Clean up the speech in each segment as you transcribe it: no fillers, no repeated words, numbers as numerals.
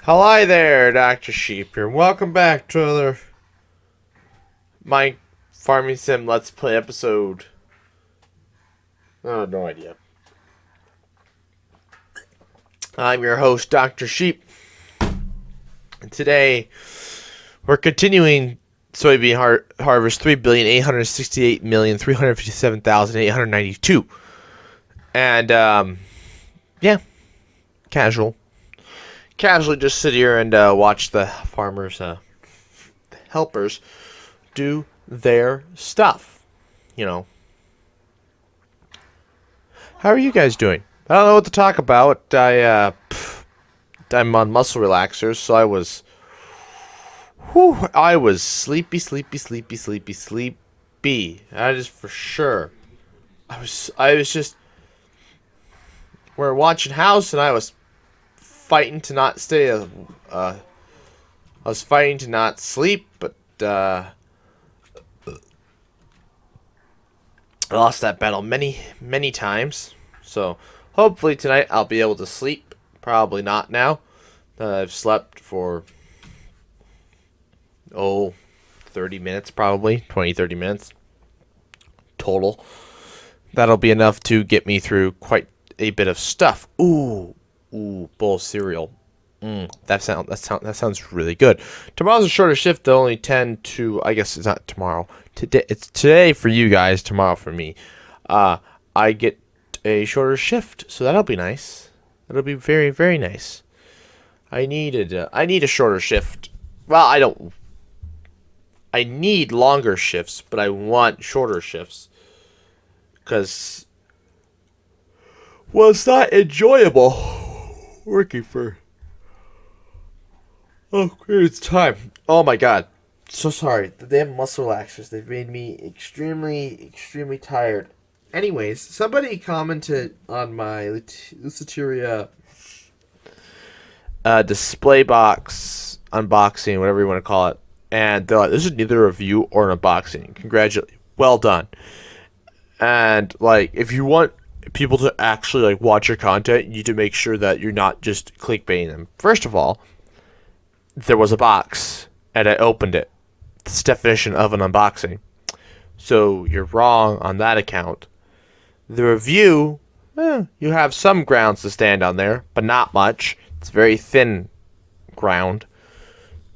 Hi there, Dr. Sheep here. Welcome back to another My Farming Sim Let's Play episode. Oh, no idea. I'm your host, Dr. Sheep. And today, we're continuing soybean harvest 3,868,357,892. And, yeah, casual. Casually just sit here and watch the farmers, helpers, do their stuff. You know. How are you guys doing? I don't know what to talk about. I'm on muscle relaxers, so I was sleepy. That is for sure. I was just, we're watching House, and I was fighting to not stay. I was fighting to not sleep, but I lost that battle many times. So hopefully tonight I'll be able to sleep. Probably not now. I've slept for 30 minutes probably. 30 minutes total. That'll be enough to get me through quite a bit of stuff. Ooh, bowl of cereal. That sounds really good. Tomorrow's a shorter shift, though, only 10 to, I guess it's not tomorrow. Today, it's today for you guys, tomorrow for me. I get a shorter shift, so that'll be nice. That'll be very, very nice. I need a shorter shift. Well, I need longer shifts, but I want shorter shifts. Because, well, it's not enjoyable working for. Oh, it's time. Oh my god. So sorry. The damn muscle relaxers, they've made me extremely tired. Anyways, somebody commented on my Luciteria display box unboxing, whatever you want to call it. And they're like, this is neither a review or an unboxing. Congratulations. Well done. And, like, if you want people to actually, like, watch your content, you need to make sure that you're not just clickbaiting them. First of all, there was a box, and I opened it. It's the definition of an unboxing. So you're wrong on that account. The review, you have some grounds to stand on there, but not much. It's very thin ground.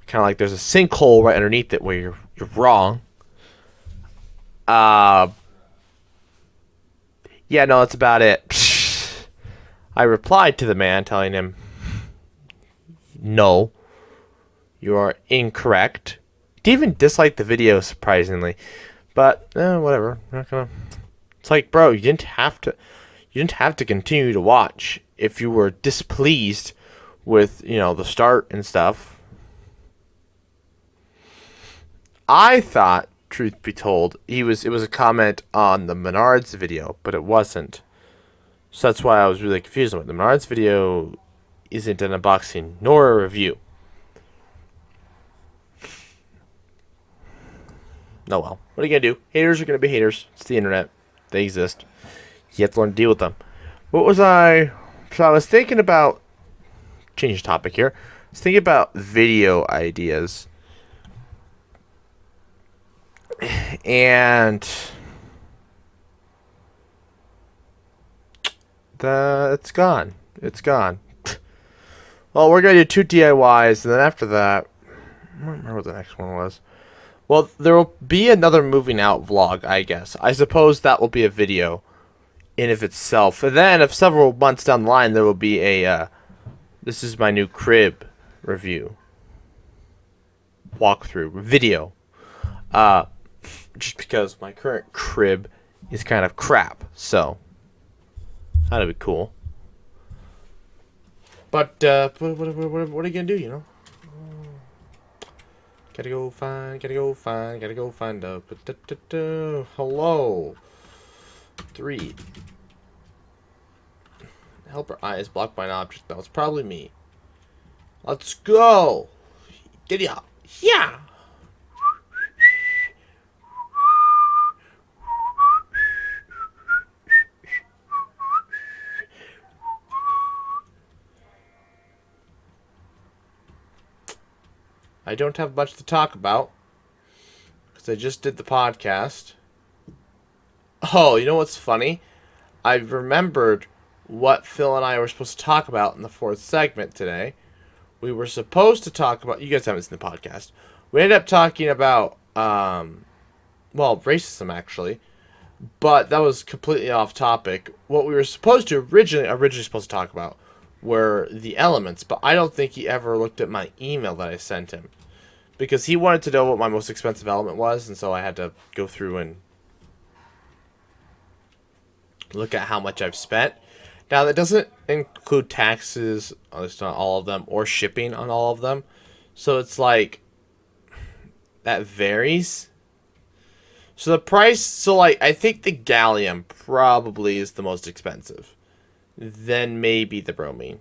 Kind of like there's a sinkhole right underneath it where you're wrong. Yeah, no, that's about it. I replied to the man telling him, no, you are incorrect. He even disliked the video, surprisingly. But, whatever. I'm not gonna. It's like, bro, you didn't have to continue to watch if you were displeased with, the start and stuff. I thought, truth be told, it was a comment on the Menards video, but it wasn't. So that's why I was really confused with it. The Menards video isn't an unboxing nor a review. Oh well. What are you gonna do? Haters are gonna be haters. It's the internet. They exist. You have to learn to deal with them. What was I? So I was thinking about. Change the topic here. I was thinking about video ideas. And it's gone. It's gone. Well, we're gonna do 2 DIYs, and then after that, I don't remember what the next one was. Well, there will be another moving out vlog, I guess. I suppose that will be a video in of itself. And then, if several months down the line, there will be a, this is my new crib review. Walkthrough. Video. Just because my current crib is kind of crap. So, that'd be cool. But, what are you gonna do, Gotta go find a hello. 3. Helper eye is blocked by an object. That was probably me. Let's go. Giddy up. Yeah. I don't have much to talk about because I just did the podcast. Oh, you know what's funny? I remembered what Phil and I were supposed to talk about in the fourth segment today. We were supposed to talk about. You guys haven't seen the podcast. We ended up talking about, racism actually, but that was completely off topic. What we were supposed to originally supposed to talk about were the elements, but I don't think he ever looked at my email that I sent him because he wanted to know what my most expensive element was, and so I had to go through and look at how much I've spent. Now, that doesn't include taxes, at least not all of them, or shipping on all of them. So it's like, that varies. So the price, I think the gallium probably is the most expensive. Then maybe the bromine.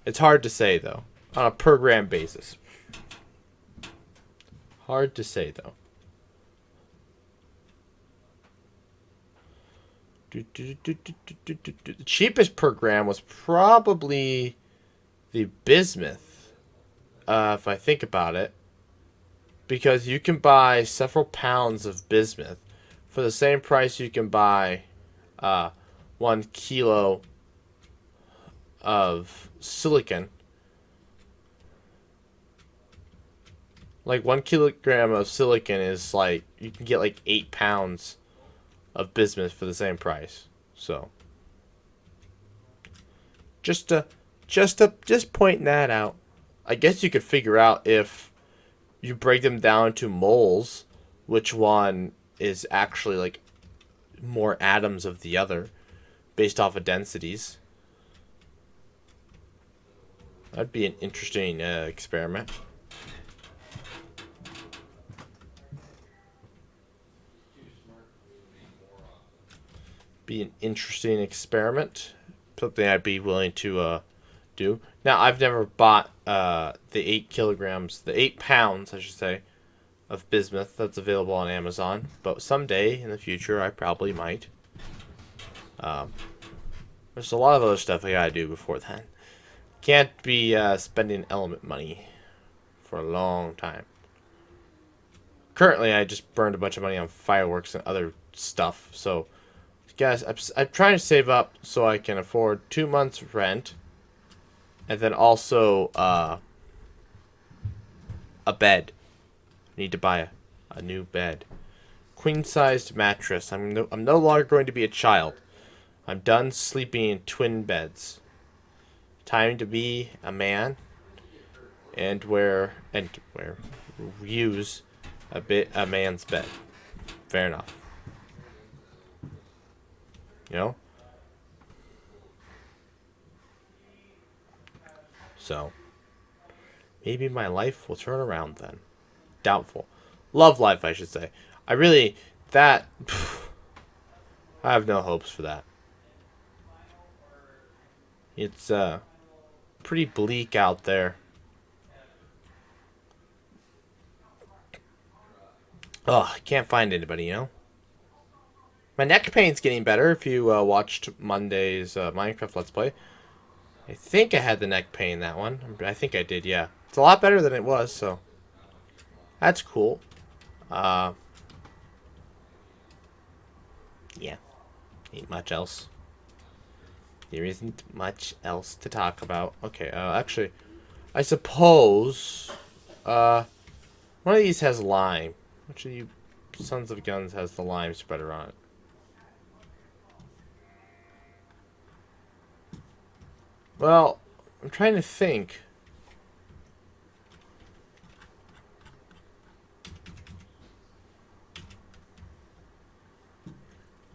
It's hard to say, though, on a per gram basis. Hard to say, though. The cheapest per gram was probably the bismuth, if I think about it, because you can buy several pounds of bismuth for the same price you can buy 1 kilo of silicon. Like 1 kilogram of silicon is like, you can get like 8 pounds of bismuth for the same price. So just pointing that out. I guess you could figure out if you break them down to moles, which one is actually like more atoms of the other based off of densities. That'd be an interesting experiment. Be an interesting experiment. Something I'd be willing to do. Now, I've never bought the 8 kilograms, the 8 pounds, I should say, of bismuth that's available on Amazon. But someday in the future, I probably might. There's a lot of other stuff I gotta do before then. Can't be spending element money for a long time. Currently, I just burned a bunch of money on fireworks and other stuff, so guys, I'm trying to save up so I can afford 2 months rent, and then also a bed. Need to buy a new bed, queen-sized mattress. I'm no longer going to be a child. I'm done sleeping in twin beds. Time to be a man, and use a man's bed. Fair enough. You know? So, maybe my life will turn around then. Doubtful. Love life, I should say. I have no hopes for that. It's, pretty bleak out there. Oh, I can't find anybody, you know? My neck pain's getting better if you watched Monday's Minecraft Let's Play. I think I had the neck pain that one. I think I did, yeah. It's a lot better than it was, so that's cool. Yeah. Ain't much else. There isn't much else to talk about. Okay, actually, I suppose one of these has lime. Which of you sons of guns has the lime spreader on it? Well, I'm trying to think.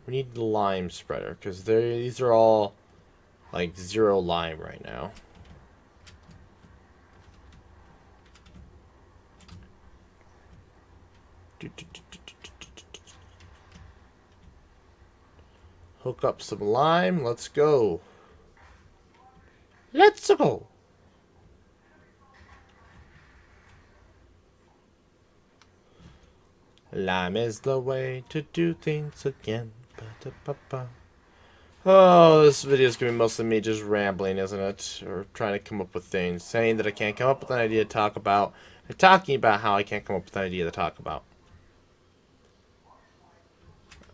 We need the lime spreader, because these are all, like, 0 lime right now. Hook up some lime, let's go. Let's go! Lime is the way to do things again. Ba-da-ba-ba. Oh, this video is going to be mostly me just rambling, isn't it? Or trying to come up with things. Saying that I can't come up with an idea to talk about. And talking about how I can't come up with an idea to talk about.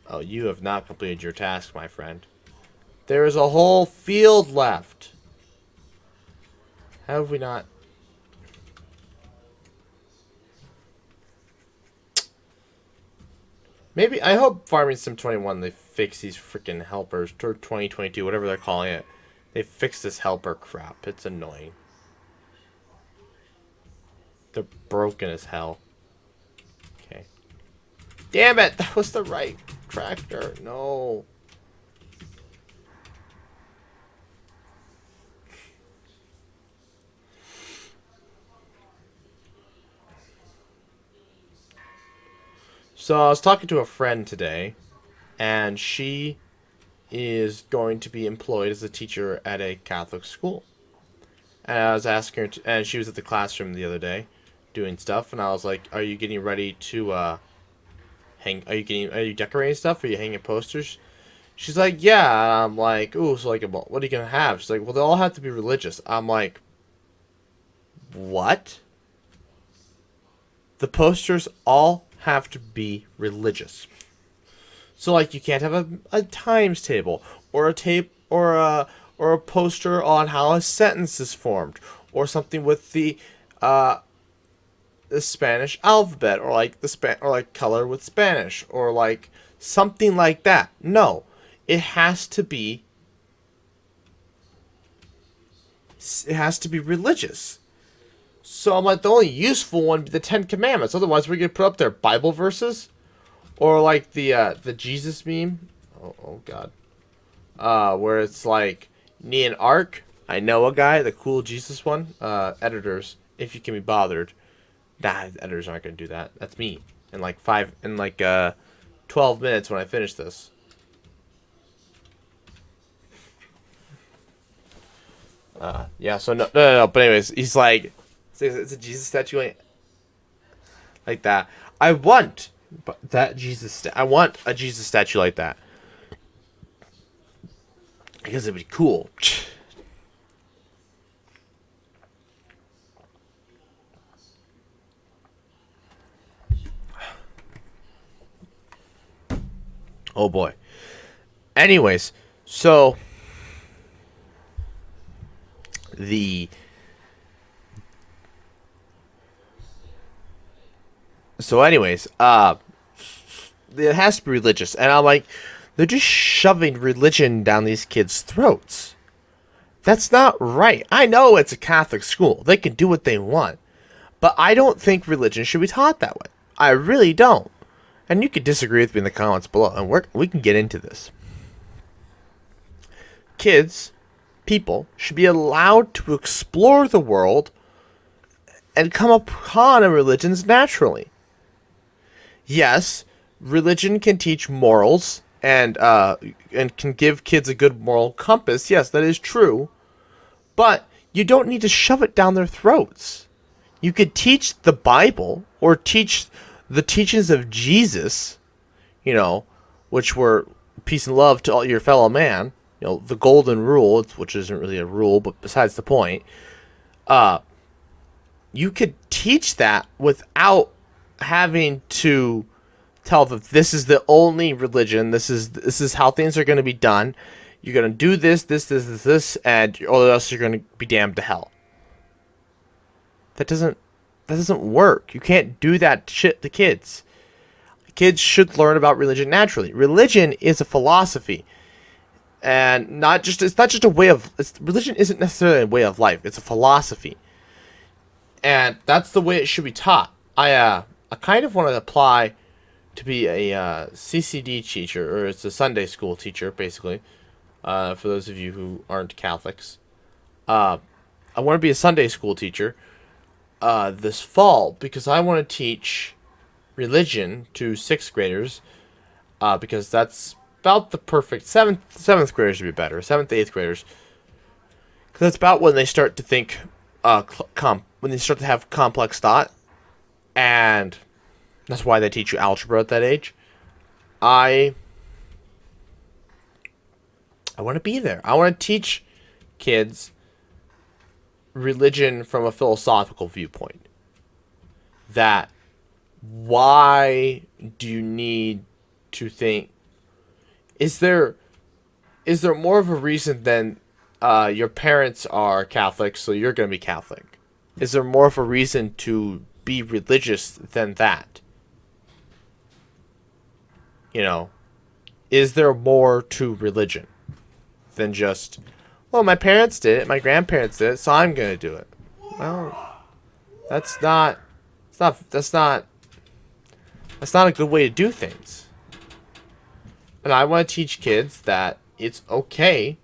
Oh, you have not completed your task, my friend. There is a whole field left. How have we not? Maybe, I hope Farming Sim 21, they fix these freaking helpers. Or 2022, whatever they're calling it. They fix this helper crap. It's annoying. They're broken as hell. Okay. Damn it! That was the right tractor. No. So I was talking to a friend today, and she is going to be employed as a teacher at a Catholic school. And I was asking her, and she was at the classroom the other day, doing stuff, and I was like, "Are you getting ready to hang? Are you decorating stuff? Are you hanging posters?" She's like, "Yeah." I'm like, "Ooh, so like, what are you gonna have?" She's like, "Well, they all have to be religious." I'm like, "What?" The posters all have to be religious. So like you can't have a times table or a tape or a poster on how a sentence is formed or something with the Spanish alphabet or like or like color with Spanish or like something like that. No. It has to be religious. So I'm like the only useful one would be the Ten Commandments. Otherwise we're gonna put up their Bible verses. Or like the Jesus meme. Oh god. Where it's like knee and arc. I know a guy, the cool Jesus one. Editors, if you can be bothered. Nah, editors aren't gonna do that. That's me. In like 12 minutes when I finish this. Yeah. So no. But anyways, he's like, it's a Jesus statue like that. I want, but that Jesus. I want a Jesus statue like that. Because it'd be cool. Oh boy. Anyways, so the anyways, it has to be religious, and I'm like, they're just shoving religion down these kids' throats. That's not right. I know it's a Catholic school; they can do what they want, but I don't think religion should be taught that way. I really don't. And you can disagree with me in the comments below, and we can get into this. Kids, people, should be allowed to explore the world and come upon a religions naturally. Yes, religion can teach morals and can give kids a good moral compass. Yes, that is true. But you don't need to shove it down their throats. You could teach the Bible or teach the teachings of Jesus, which were peace and love to all your fellow man. The golden rule, which isn't really a rule, but besides the point. You could teach that without having to tell them this is the only religion. This is how things are going to be done. You're going to do this, and or else you're going to be damned to hell. That doesn't work. You can't do that shit to kids. Kids should learn about religion naturally. Religion is a philosophy, and it's not just a way of. Religion isn't necessarily a way of life. It's a philosophy, and that's the way it should be taught. I kind of want to apply to be a CCD teacher, or it's a Sunday school teacher, basically. For those of you who aren't Catholics, I want to be a Sunday school teacher this fall because I want to teach religion to 6th graders because that's about the perfect 7th graders would be better, 7th, 8th graders, because that's about when they start to think when they start to have complex thought, and that's why they teach you algebra at that age. I I want to be there. I want to teach kids religion from a philosophical viewpoint. That why do you need to think? Is there more of a reason than your parents are Catholic, so you're going to be Catholic? Is there more of a reason to be religious than that? You know, is there more to religion than just, well, my parents did it, my grandparents did it, so I'm going to do it? Well, that's not a good way to do things. And I want to teach kids that it's okay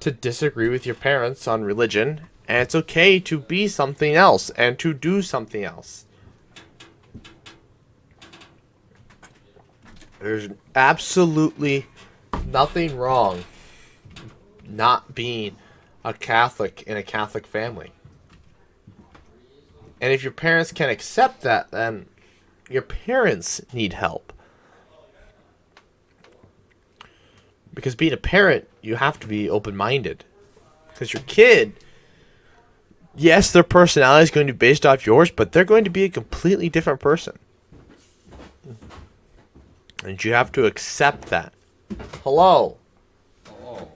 to disagree with your parents on religion, and it's okay to be something else and to do something else. There's absolutely nothing wrong not being a Catholic in a Catholic family. And if your parents can't accept that, then your parents need help. Because being a parent, you have to be open-minded. Because your kid, yes, their personality is going to be based off yours, but they're going to be a completely different person. And you have to accept that. Hello. Hello.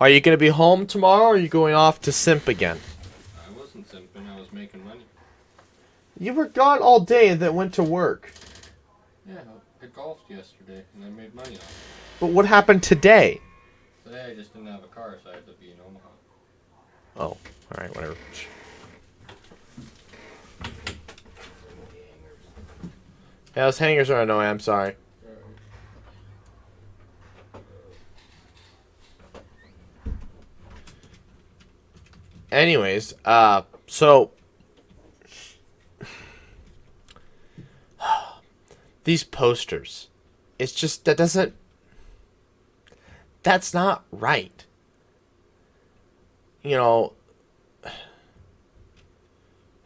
Are you going to be home tomorrow, or are you going off to simp again? I wasn't simping, I was making money. You were gone all day and then went to work. Yeah, I golfed yesterday and I made money on it. But what happened today? Today I just didn't have a car, so I had to be in Omaha. Oh, alright, whatever. Yeah, those hangers are annoying, I'm sorry. Anyways, so these posters, it's just that's not right. You know,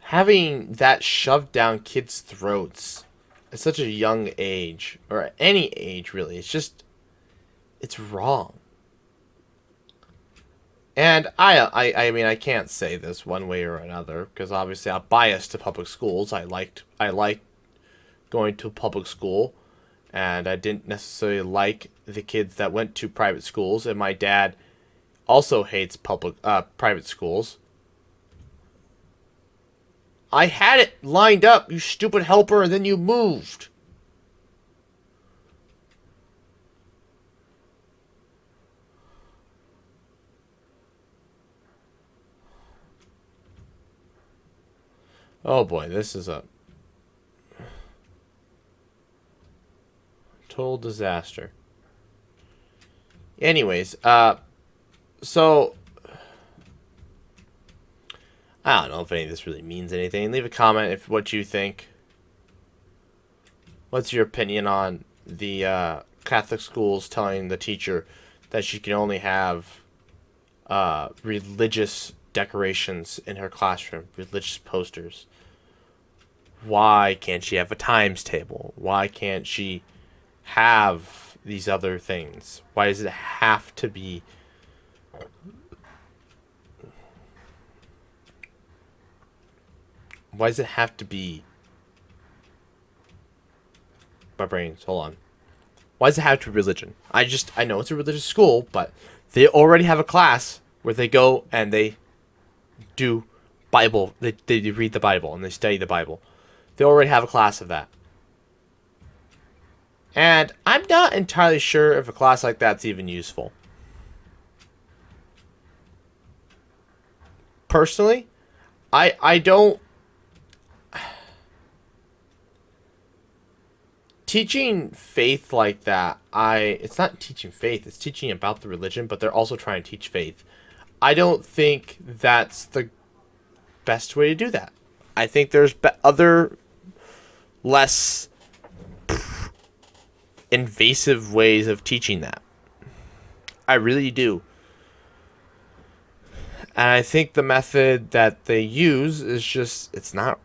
having that shoved down kids' throats at such a young age, or at any age really, it's wrong. And I mean, I can't say this one way or another because obviously I'm biased to public schools. I liked going to public school, and I didn't necessarily like the kids that went to private schools. And my dad also hates private schools. I had it lined up, you stupid helper, and then you moved. Oh boy, this is a total disaster. Anyways, so I don't know if any of this really means anything. Leave a comment if what you think. What's your opinion on the Catholic schools telling the teacher that she can only have religious decorations in her classroom, religious posters? Why can't she have a times table? Why can't she have these other things? Why does it have to be... Why does it have to be... My brains, hold on. Why does it have to be religion? I know it's a religious school, but they already have a class where they go and they do Bible. They read the Bible and they study the Bible. They already have a class of that. And I'm not entirely sure if a class like that's even useful. Personally, I don't... Teaching faith like that, it's not teaching faith, it's teaching about the religion, but they're also trying to teach faith. I don't think that's the best way to do that. I think there's other less invasive ways of teaching that. I really do. And I think the method that they use is just, it's not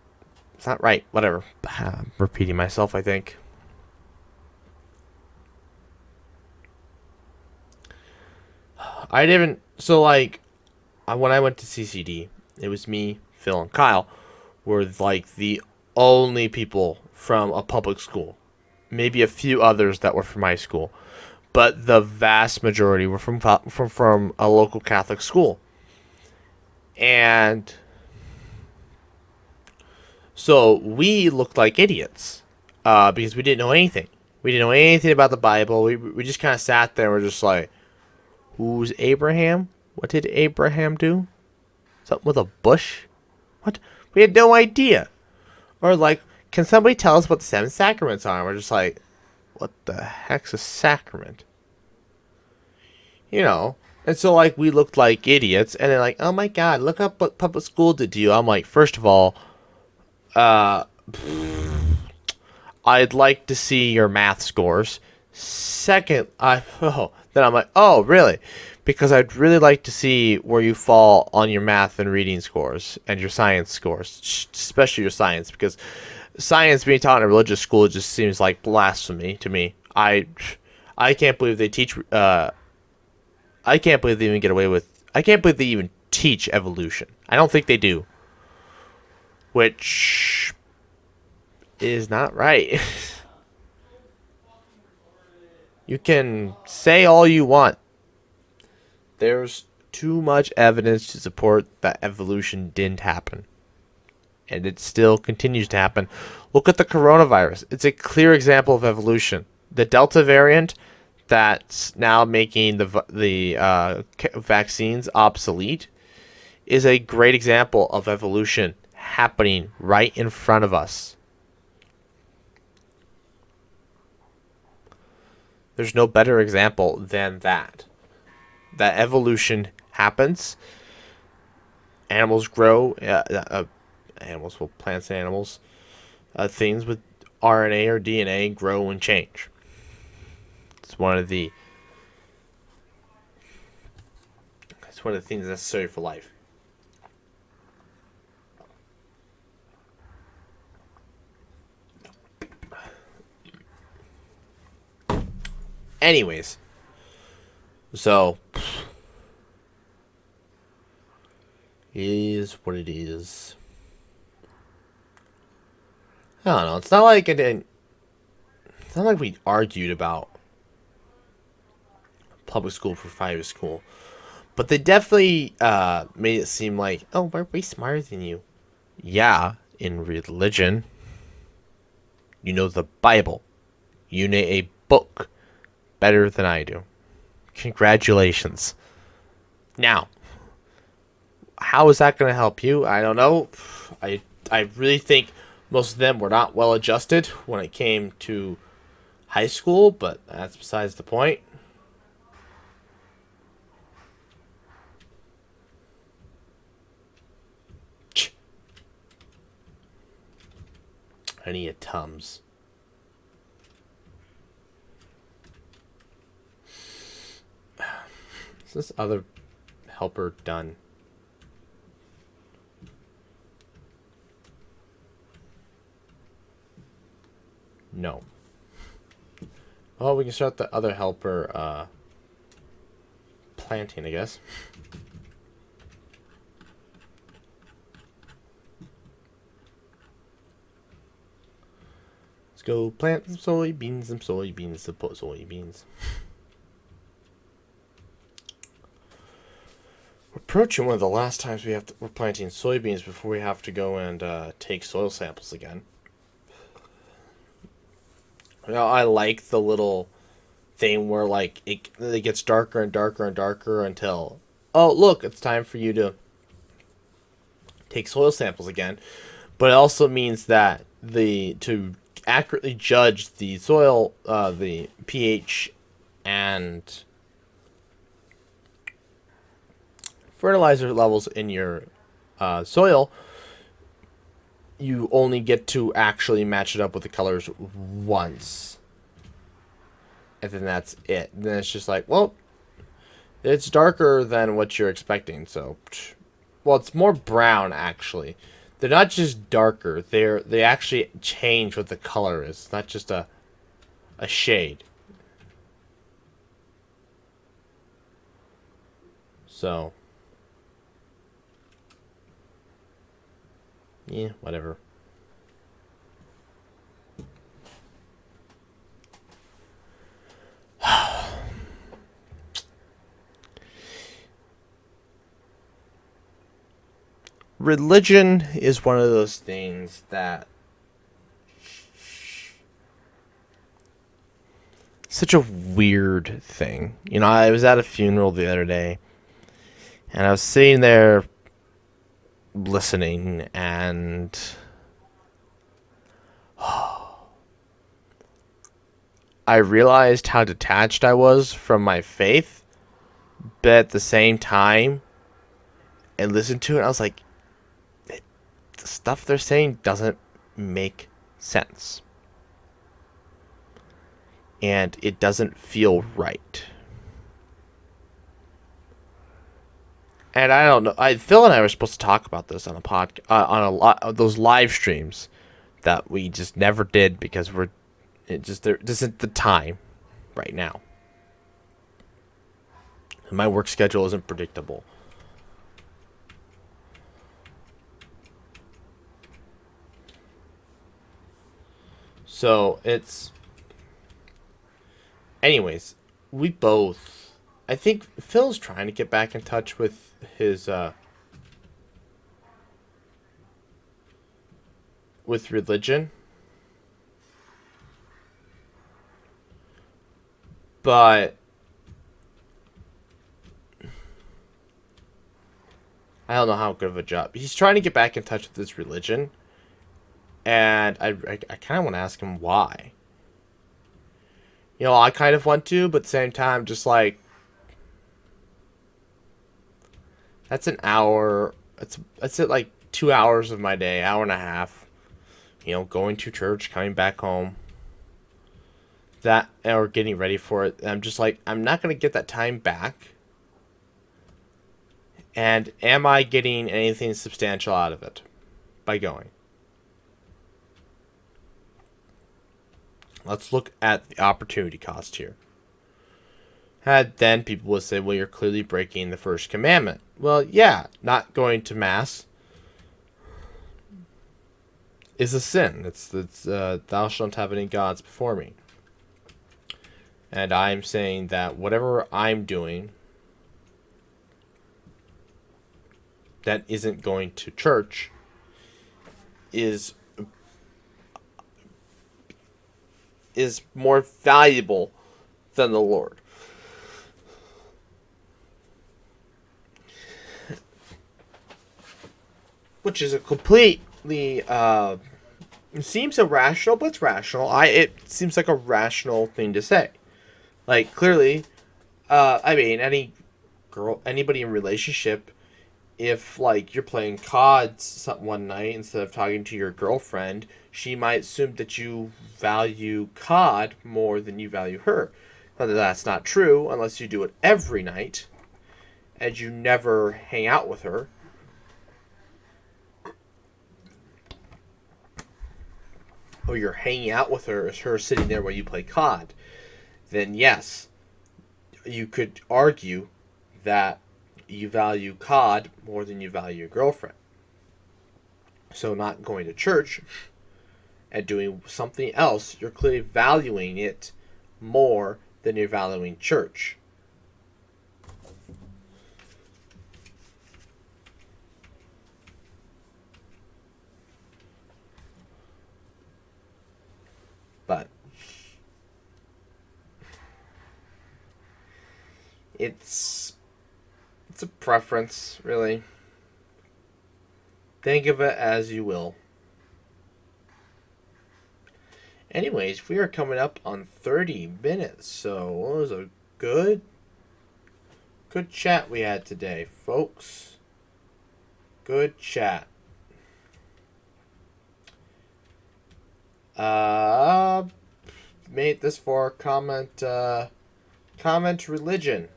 right. Whatever. I'm repeating myself, I think. I didn't. So like, when I went to CCD, it was me, Phil, and Kyle were like the only people from a public school. Maybe a few others that were from my school, but the vast majority were from a local Catholic school. And so we looked like idiots because we didn't know anything. We didn't know anything about the Bible. We just kind of sat there and we're just like, who's Abraham? What did Abraham do? Something with a bush? What? We had no idea. Or like, can somebody tell us what the seven sacraments are? And we're just like, what the heck's a sacrament? You know. And so like we looked like idiots, and they're like, oh my god, look up what public school did to you. I'm like, first of all, uh, I'd like to see your math scores. Second, then I'm like, oh really? Because I'd really like to see where you fall on your math and reading scores and your science scores, especially your science, because science being taught in a religious school just seems like blasphemy to me. I can't believe they teach. I can't believe they even get away with. I can't believe they even teach evolution. I don't think they do, which is not right. You can say all you want. There's too much evidence to support that evolution didn't happen. And it still continues to happen. Look at the coronavirus. It's a clear example of evolution. The Delta variant that's now making the vaccines obsolete is a great example of evolution happening right in front of us. There's no better example than that. That evolution happens. Animals grow. Animals, well, plants and animals. Things with RNA or DNA grow and change. It's one of the things necessary for life. Anyways, so it is what it is. I don't know. It's not like it's not like we argued about public school for private school, but they definitely made it seem like, oh, we're way smarter than you. Yeah, in religion, you know the Bible. You know a book better than I do. Congratulations. Now, how is that going to help you? I don't know. I really think most of them were not well adjusted when it came to high school, but that's besides the point. I need a Tums. Is this other helper done? No. Oh, we can start the other helper planting, I guess. Let's go plant some soybeans, some soybeans. We're approaching one of the last times we're planting soybeans before we have to go and take soil samples again. Now, I like the little thing where like it gets darker and darker and darker until, oh look, it's time for you to take soil samples again. But it also means that to accurately judge the soil, the pH and fertilizer levels in your soil, you only get to actually match it up with the colors once. And then that's it. And then it's just like, well, it's darker than what you're expecting. So, well, it's more brown, actually. They're not just darker. They actually change what the color is. It's not just a shade. So, yeah, whatever. Religion is one of those things that such a weird thing. You know, I was at a funeral the other day and I was sitting there listening and I realized how detached I was from my faith, but at the same time, I listened to it and I was like, the stuff they're saying doesn't make sense. And it doesn't feel right. And I don't know. Phil and I were supposed to talk about this on a on a lot of those live streams that we just never did because there isn't the time right now. And my work schedule isn't predictable. So it's, anyways, we both. I think Phil's trying to get back in touch with his with religion, but I don't know how good of a job he's trying to get back in touch with his religion, and I kind of want to ask him why. You know, I kind of want to, but at the same time, just like that's an hour. That's it, like 2 hours of my day, hour and a half. You know, going to church, coming back home. That or getting ready for it. I'm just like, I'm not gonna get that time back. And am I getting anything substantial out of it by going? Let's look at the opportunity cost here. Then people would say, well, you're clearly breaking the first commandment. Well, yeah, not going to mass is a sin. It's thou shalt have any gods before me. And I'm saying that whatever I'm doing that isn't going to church is more valuable than the Lord. Which is a completely it seems irrational, but it's rational. It seems like a rational thing to say. Like clearly, I mean, anybody in relationship, if like you're playing COD one night instead of talking to your girlfriend, she might assume that you value COD more than you value her. Now that's not true unless you do it every night, and you never hang out with her. Or you're hanging out with her as her sitting there while you play COD, then yes, you could argue that you value COD more than you value your girlfriend. So not going to church and doing something else, you're clearly valuing it more than you're valuing church. But it's a preference, really. Think of it as you will. Anyways, we are coming up on 30 minutes, so it was a good chat we had today, folks. Good chat. Made this far. Comment religion.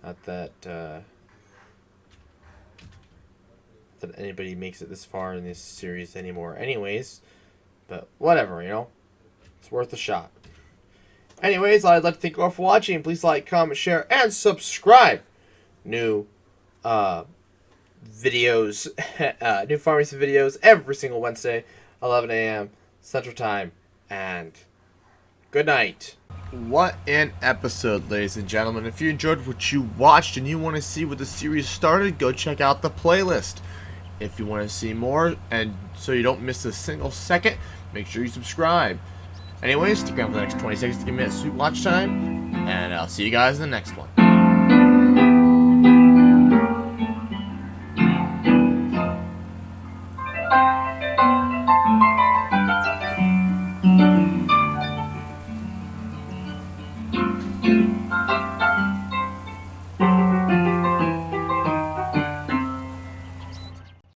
Not that that anybody makes it this far in this series anymore. Anyways, but whatever, you know, it's worth a shot. Anyways, I'd like to thank you all for watching. Please like, comment, share, and subscribe. New videos, new pharmacy videos every single Wednesday, 11 a.m. Central Time. And good night. What an episode, ladies and gentlemen. If you enjoyed what you watched and you want to see what the series started, go check out the playlist. If you want to see more, and so you don't miss a single second, make sure you subscribe. Anyways, stick around for the next 20 seconds to give me that sweet watch time, and I'll see you guys in the next one.